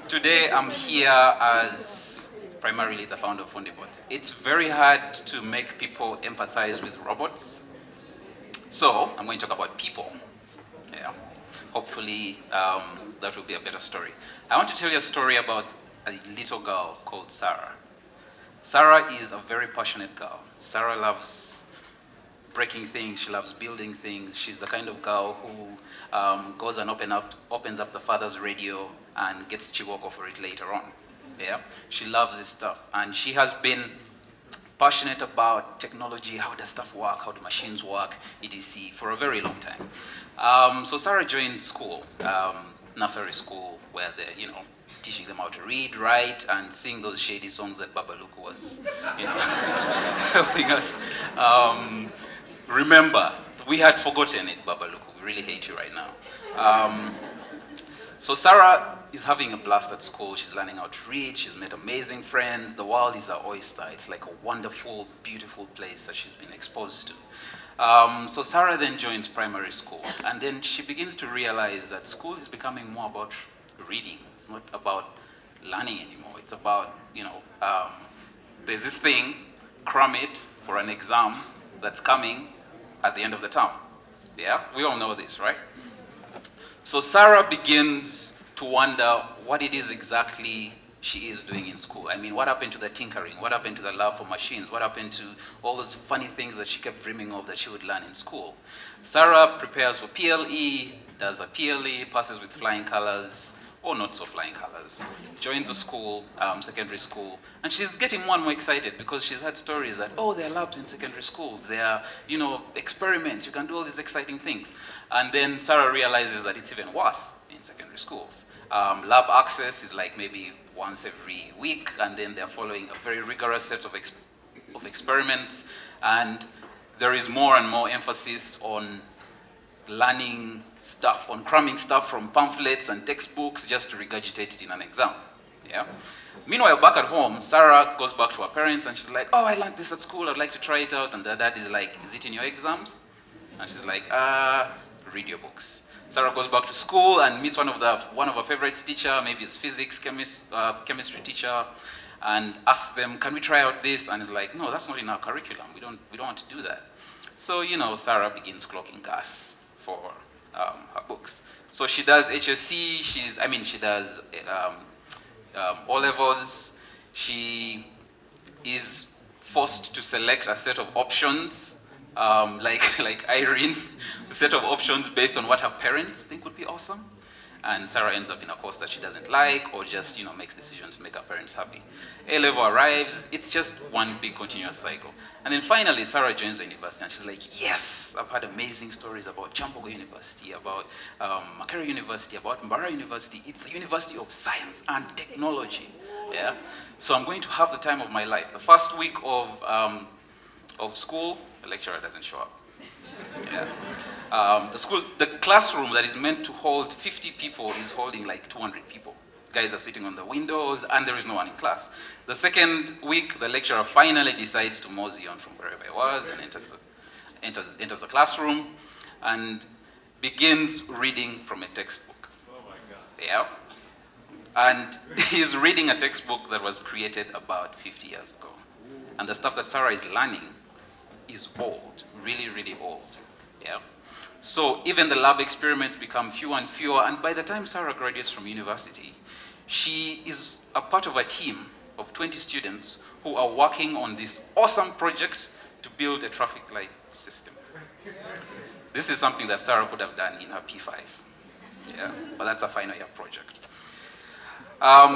Today I'm here as primarily the founder of Fundi Bots. It's very hard to make people empathize with robots. So I'm going to talk about people. Yeah. Hopefully that will be a better story. I want to tell you a story about a little girl called Sarah. Sarah is a very passionate girl. Sarah loves breaking things, she loves building things. She's the kind of girl who goes and opens up the father's radio and gets Chiboko for it later on. Yeah, she loves this stuff. And she has been passionate about technology, how does stuff work, how do machines work, etc. for a very long time. So Sarah joined school, nursery school, where they're, teaching them how to read, write, and sing those shady songs that Babaluku was, helping us remember. We had forgotten it, Babaluku. We really hate you right now. So Sarah is having a blast at school. She's learning how to read. She's met amazing friends. The world is her oyster. It's like a wonderful, beautiful place that she's been exposed to. So Sarah then joins primary school, and then she begins to realize that school is becoming more about reading. It's not about learning anymore. It's about, there's this thing, cram it for an exam that's coming at the end of the term. Yeah, we all know this, right? So Sarah begins to wonder what it is exactly she is doing in school. I mean, what happened to the tinkering? What happened to the love for machines? What happened to all those funny things that she kept dreaming of that she would learn in school? Sarah prepares for PLE, does a PLE, passes with flying colors, or not so flying colors, joins a school, secondary school, and she's getting more and more excited because she's heard stories that, oh, there are labs in secondary schools, there are, experiments, you can do all these exciting things. And then Sarah realizes that it's even worse in secondary schools. Lab access is like maybe once every week, and then they're following a very rigorous set of experiments, and there is more and more emphasis on learning stuff, on cramming stuff from pamphlets and textbooks just to regurgitate it in an exam. Yeah. Meanwhile, back at home, Sarah goes back to her parents and she's like, oh, I learned this at school, I'd like to try it out. And the dad is like, is it in your exams? And she's like, read your books. Sarah goes back to school and meets one of her favorite teacher, maybe his physics, chemistry teacher, and asks them, can we try out this? And he's like, no, that's not in our curriculum. We don't want to do that. So, Sarah begins clocking gas for her books. So she does HSC, she does O-levels. She is forced to select a set of options, like Irene, a set of options based on what her parents think would be awesome. And Sarah ends up in a course that she doesn't like, or just makes decisions to make her parents happy. A-level arrives, it's just one big continuous cycle. And then finally, Sarah joins the university, and she's like, yes, I've heard amazing stories about Chambogo University, about Makerere University, about Mbarara University. It's the University of Science and Technology. Yeah? So I'm going to have the time of my life. The first week of school, the lecturer doesn't show up. Yeah. The classroom that is meant to hold 50 people is holding like 200 people. Guys are sitting on the windows and there is no one in class. The second week, the lecturer finally decides to mosey on from wherever he was and enters the classroom and begins reading from a textbook. Oh my God. Yeah. And he's reading a textbook that was created about 50 years ago. And the stuff that Sarah is learning is old, really, really old. Yeah. So even the lab experiments become fewer and fewer, and by the time Sarah graduates from university, she is a part of a team of 20 students who are working on this awesome project to build a traffic light system. This is something that Sarah could have done in her P5. Yeah, but that's a final year project.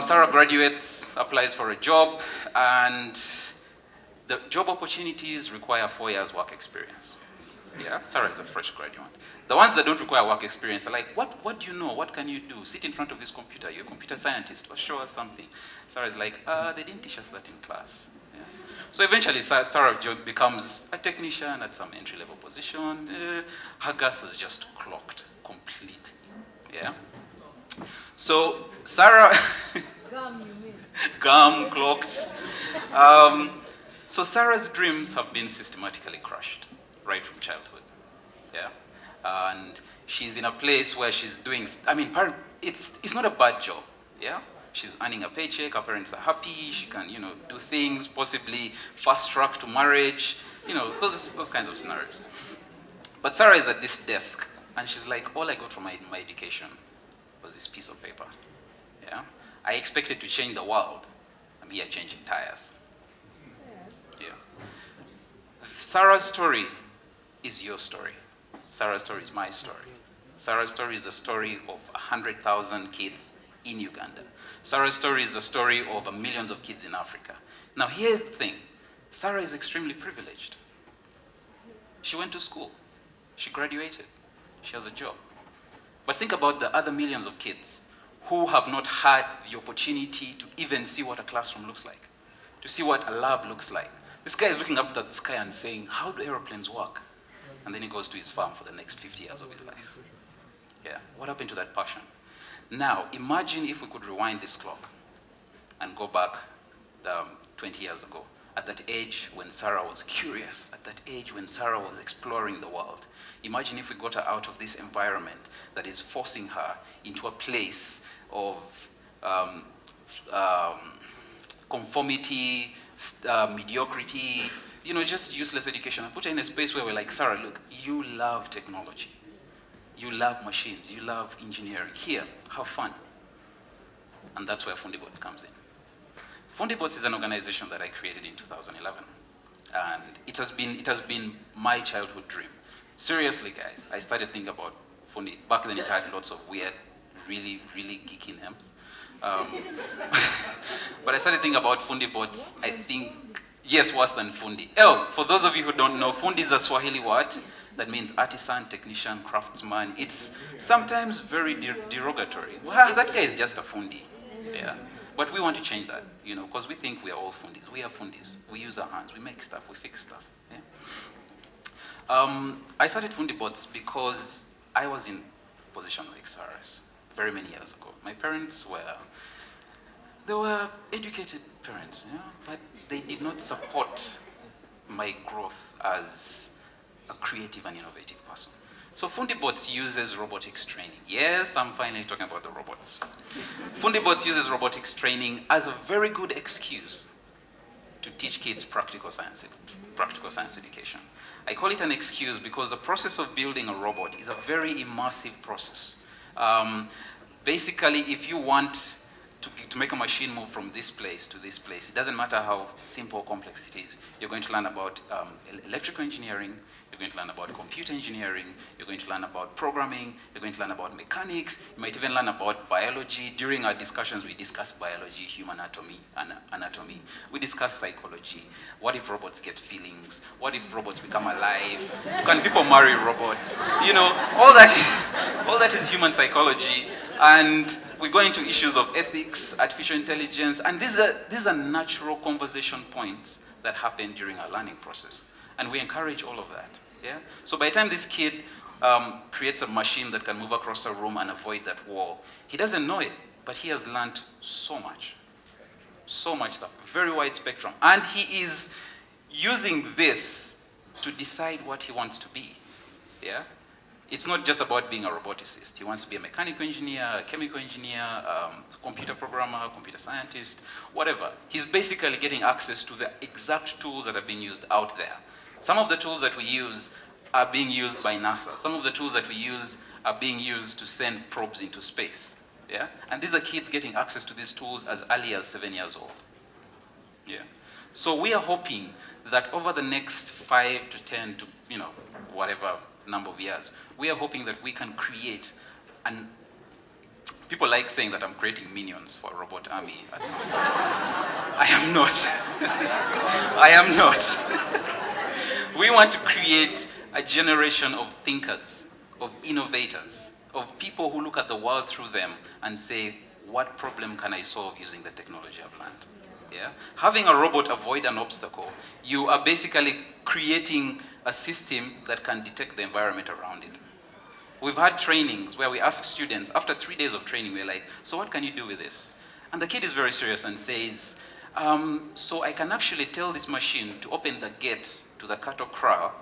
Sarah graduates, applies for a job, and the job opportunities require 4 years work experience. Yeah, Sarah is a fresh graduate. The ones that don't require work experience are like, what do you know? What can you do? Sit in front of this computer. You're a computer scientist. Or show us something. Sarah is like, they didn't teach us that in class. Yeah. So eventually, Sarah becomes a technician at some entry-level position. Her gas is just clocked completely. Yeah. So Sarah, gum clocked. So Sarah's dreams have been systematically crushed right from childhood. Yeah. And she's in a place where she's doing, it's not a bad job. Yeah. She's earning a paycheck, her parents are happy, she can, do things, possibly fast track to marriage, those kinds of scenarios. But Sarah is at this desk, and she's like, all I got from my education was this piece of paper. Yeah? I expected to change the world. I'm here changing tires. Yeah. Sarah's story is your story. Sarah's story is my story. Sarah's story is the story of 100,000 kids in Uganda. Sarah's story is the story of millions of kids in Africa. Now here's the thing. Sarah is extremely privileged. She went to school. She graduated. She has a job. But think about the other millions of kids who have not had the opportunity to even see what a classroom looks like, to see what a lab looks like. This guy is looking up at the sky and saying, how do aeroplanes work? And then he goes to his farm for the next 50 years of his life. Yeah, what happened to that passion? Now, imagine if we could rewind this clock and go back 20 years ago, at that age when Sarah was curious, at that age when Sarah was exploring the world. Imagine if we got her out of this environment that is forcing her into a place of conformity, mediocrity, just useless education, and put her in a space where we're like, Sarah, look, you love technology. You love machines, you love engineering. Here, have fun. And that's where Fundi Bots comes in. Fundi Bots is an organization that I created in 2011. And it has been my childhood dream. Seriously, guys, I started thinking about Fundi. Back then it had lots of weird, really, really geeky names. But I started thinking about Fundi Bots, I think, yes, worse than Fundi. Oh, for those of you who don't know, Fundi is a Swahili word that means artisan, technician, craftsman. It's sometimes very derogatory. Well, that guy is just a Fundi. Yeah. But we want to change that, because we think we are all Fundis. We are Fundis. We use our hands. We make stuff. We fix stuff. Yeah? I started Fundi Bots because I was in a position like Sarah's very many years ago. My parents they were educated parents, yeah? But they did not support my growth as a creative and innovative person. So Fundi Bots uses robotics training. Yes, I'm finally talking about the robots. Fundi Bots uses robotics training as a very good excuse to teach kids practical science education. I call it an excuse because the process of building a robot is a very immersive process. Basically, if you want to make a machine move from this place to this place, it doesn't matter how simple or complex it is. You're going to learn about electrical engineering, you're going to learn about computer engineering, you're going to learn about programming, you're going to learn about mechanics, you might even learn about biology. During our discussions, we discuss biology, human anatomy. We discuss psychology. What if robots get feelings? What if robots become alive? Can people marry robots? All that is human psychology. And we go into issues of ethics, artificial intelligence, and these are natural conversation points that happen during our learning process. And we encourage all of that. Yeah? So by the time this kid creates a machine that can move across a room and avoid that wall, he doesn't know it, but he has learned so much. So much stuff, very wide spectrum. And he is using this to decide what he wants to be. Yeah? It's not just about being a roboticist. He wants to be a mechanical engineer, a chemical engineer, computer programmer, computer scientist, whatever. He's basically getting access to the exact tools that are being used out there. Some of the tools that we use are being used by NASA. Some of the tools that we use are being used to send probes into space. Yeah? And these are kids getting access to these tools as early as 7 years old. Yeah. So we are hoping that over the next 5 to 10 to, whatever number of years, we are hoping that we can create, and people like saying that I'm creating minions for a robot army at some point. I am not. I am not. We want to create a generation of thinkers, of innovators, of people who look at the world through them and say, what problem can I solve using the technology I've learned? Yeah? Having a robot avoid an obstacle, you are basically creating a system that can detect the environment around it. We've had trainings where we ask students, after 3 days of training, we're like, so what can you do with this? And the kid is very serious and says, so I can actually tell this machine to open the gate to the cattle kraal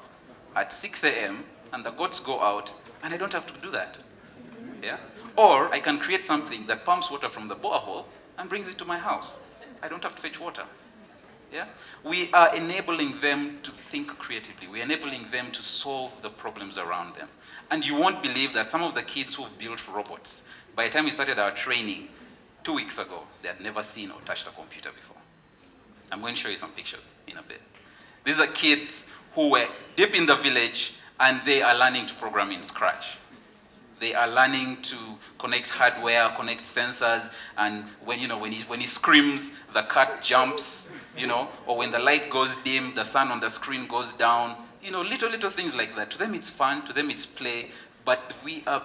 at 6 a.m. and the goats go out, and I don't have to do that. Yeah? Or I can create something that pumps water from the borehole and brings it to my house. I don't have to fetch water. Yeah? We are enabling them to think creatively. We're enabling them to solve the problems around them. And you won't believe that some of the kids who've built robots, by the time we started our training 2 weeks ago, they had never seen or touched a computer before. I'm going to show you some pictures in a bit. These are kids who were deep in the village and they are learning to program in Scratch. They are learning to connect hardware, connect sensors, and when he screams, the cat jumps, or when the light goes dim, the sun on the screen goes down. Little things like that. To them it's fun, to them it's play, but we are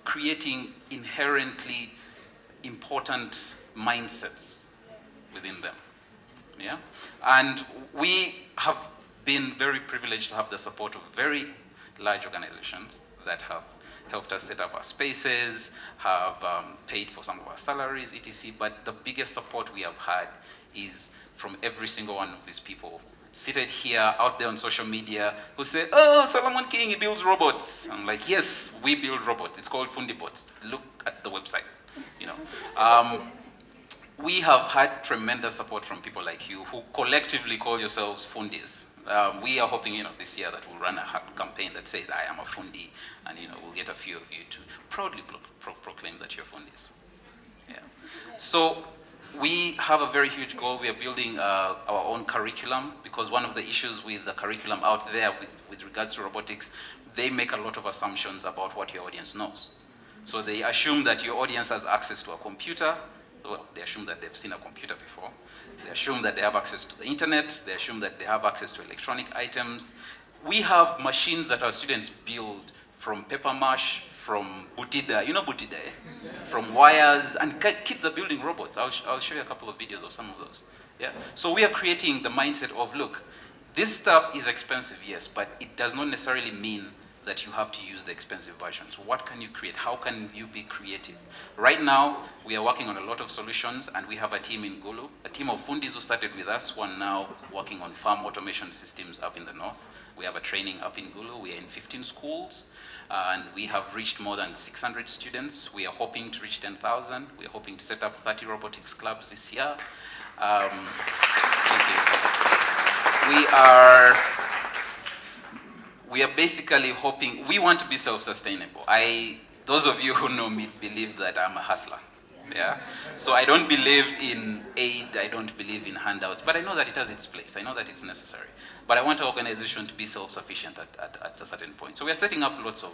creating inherently important mindsets within them. Yeah? And we have been very privileged to have the support of very large organizations that have helped us set up our spaces, have paid for some of our salaries, etc. But the biggest support we have had is from every single one of these people seated here, out there on social media, who say, oh, Solomon King, he builds robots. I'm like, yes, we build robots. It's called Fundi Bots. Look at the website. We have had tremendous support from people like you who collectively call yourselves Fundis. We are hoping, this year that we'll run a campaign that says, I am a Fundi, and, we'll get a few of you to proudly proclaim that you're Fundis. Yeah. So we have a very huge goal. We are building our own curriculum, because one of the issues with the curriculum out there with regards to robotics, they make a lot of assumptions about what your audience knows. So they assume that your audience has access to a computer. Well, they assume that they've seen a computer before. They assume that they have access to the internet. They assume that they have access to electronic items. We have machines that our students build from paper mache, from butida. You know butida, eh? Yeah. From wires, and kids are building robots. I'll show you a couple of videos of some of those. Yeah. So we are creating the mindset of, look, this stuff is expensive, yes, but it does not necessarily mean that you have to use the expensive versions. What can you create? How can you be creative? Right now, we are working on a lot of solutions, and we have a team in Gulu, a team of Fundis who started with us, who are now working on farm automation systems up in the north. We have a training up in Gulu. We are in 15 schools, and we have reached more than 600 students. We are hoping to reach 10,000. We are hoping to set up 30 robotics clubs this year. Thank you. We are basically hoping, we want to be self-sustainable. Those of you who know me believe that I'm a hustler. Yeah? So I don't believe in aid, I don't believe in handouts, but I know that it has its place. I know that it's necessary. But I want our organization to be self-sufficient at a certain point. So we are setting up lots of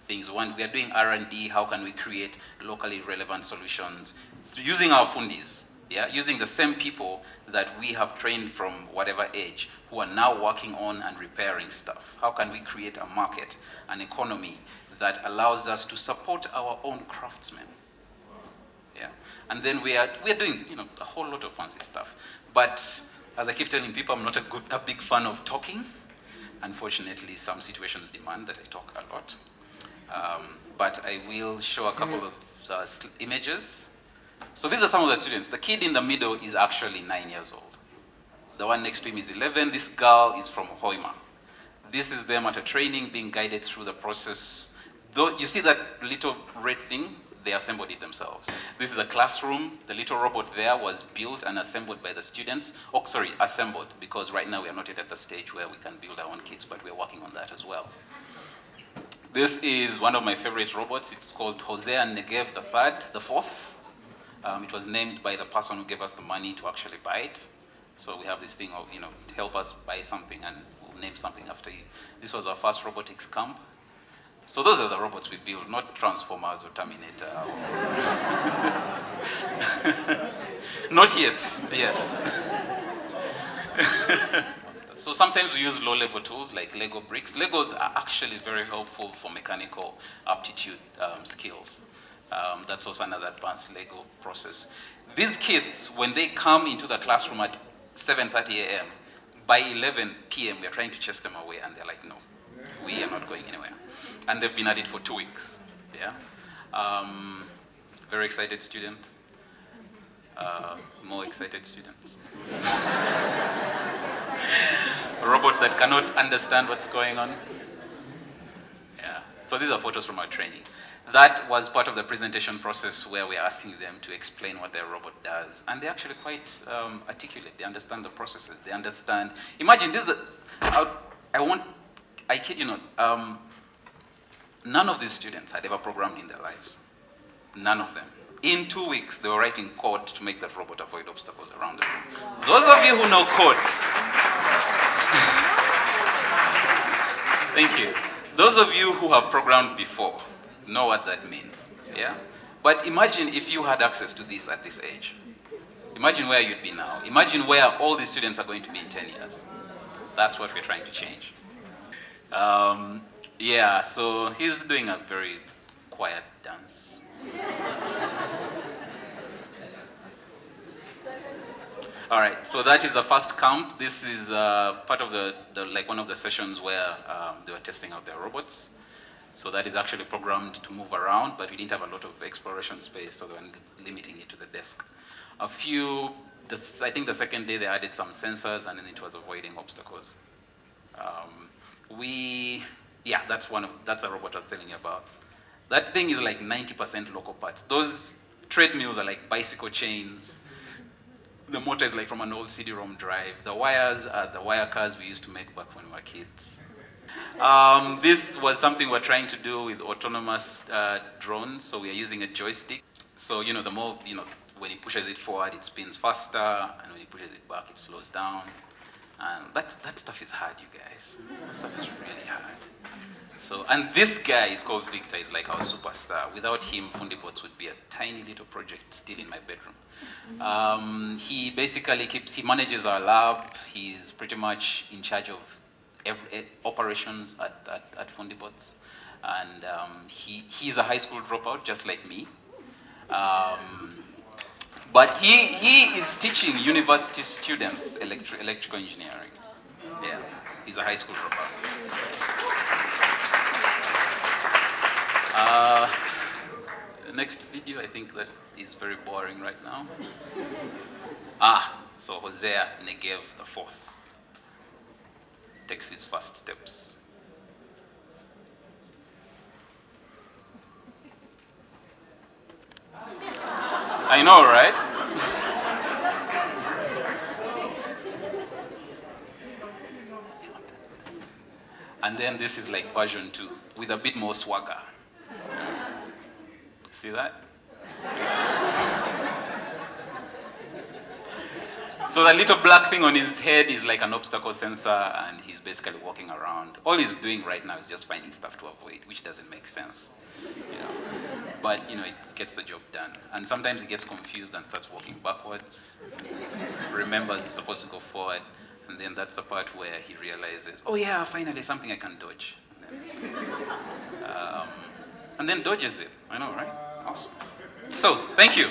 things. One, we are doing R&D. How can we create locally relevant solutions using our Fundis? Yeah, using the same people that we have trained from whatever age, who are now working on and repairing stuff. How can we create a market, an economy that allows us to support our own craftsmen? Yeah, and then we are doing a whole lot of fancy stuff. But as I keep telling people, I'm not a big fan of talking. Unfortunately, some situations demand that I talk a lot. But I will show a couple of images. So these are some of the students. The kid in the middle is actually 9 years old. The one next to him is 11. This girl is from Hoima. This is them at a training being guided through the process. Though you see that little red thing, they assembled it themselves. This is a classroom. The little robot there was built and assembled by the students. Oh, sorry, assembled, because right now we are not yet at the stage where we can build our own kits, but we're working on that as well. This is one of my favorite robots. It's called Hosea Negev the fourth. It was named by the person who gave us the money to actually buy it. So we have this thing of, help us buy something and we'll name something after you. This was our first robotics camp. So those are the robots we build, not Transformers or Terminator. Not yet, yes. So sometimes we use low-level tools like Lego bricks. Legos are actually very helpful for mechanical aptitude skills. That's also another advanced Lego process. These kids, when they come into the classroom at 7:30 a.m., by 11 p.m. we are trying to chase them away, and they're like, no, we are not going anywhere. And they've been at it for 2 weeks. Yeah. Very excited student. More excited students. A robot that cannot understand what's going on. Yeah. So these are photos from our training. that was part of the presentation process where we're asking them to explain what their robot does. And they're actually quite articulate. They understand the processes. They understand. Imagine this is I kid you not, none of these students had ever programmed in their lives. None of them. In 2 weeks, they were writing code to make that robot avoid obstacles around the room. Those of you who know code, thank you. Those of you who have programmed before know what that means, yeah? But imagine if you had access to this at this age. Imagine where you'd be now. Imagine where all these students are going to be in 10 years. That's what we're trying to change. Yeah, so he's doing a very quiet dance. All right, so that is the first camp. This is part of like one of the sessions where they were testing out their robots. So that is actually programmed to move around, but we didn't have a lot of exploration space, so they were limiting it to the desk. I think the second day they added some sensors, and then it was avoiding obstacles. Yeah, that's a robot I was telling you about. That thing is like 90% local parts. Those treadmills are like bicycle chains. The motor is like from an old CD-ROM drive. The wires are the wire cars we used to make back when we were kids. This was something we're trying to do with autonomous drones, so we are using a joystick. So, the more, when he pushes it forward, it spins faster, and when he pushes it back, it slows down. And that stuff is hard, you guys. That stuff is really hard. So, and this guy is called Victor, he's like our superstar. Without him, Fundi Bots would be a tiny little project still in my bedroom. He basically he manages our lab. He's pretty much in charge of operations at Fundi Bots. And he's a high school dropout, just like me. But he is teaching university students electrical engineering. Yeah, he's a high school dropout. The next video, I think that is very boring right now. So Hosea Negev IV takes his first steps. I know, right? And then this is like version 2 with a bit more swagger. See that? So the little black thing on his head is like an obstacle sensor, and he's basically walking around. All he's doing right now is just finding stuff to avoid, which doesn't make sense. But it gets the job done. And sometimes he gets confused and starts walking backwards. Remembers he's supposed to go forward, and then that's the part where he realizes, oh yeah, finally something I can dodge. And then dodges it. I know, right? Awesome. So, thank you.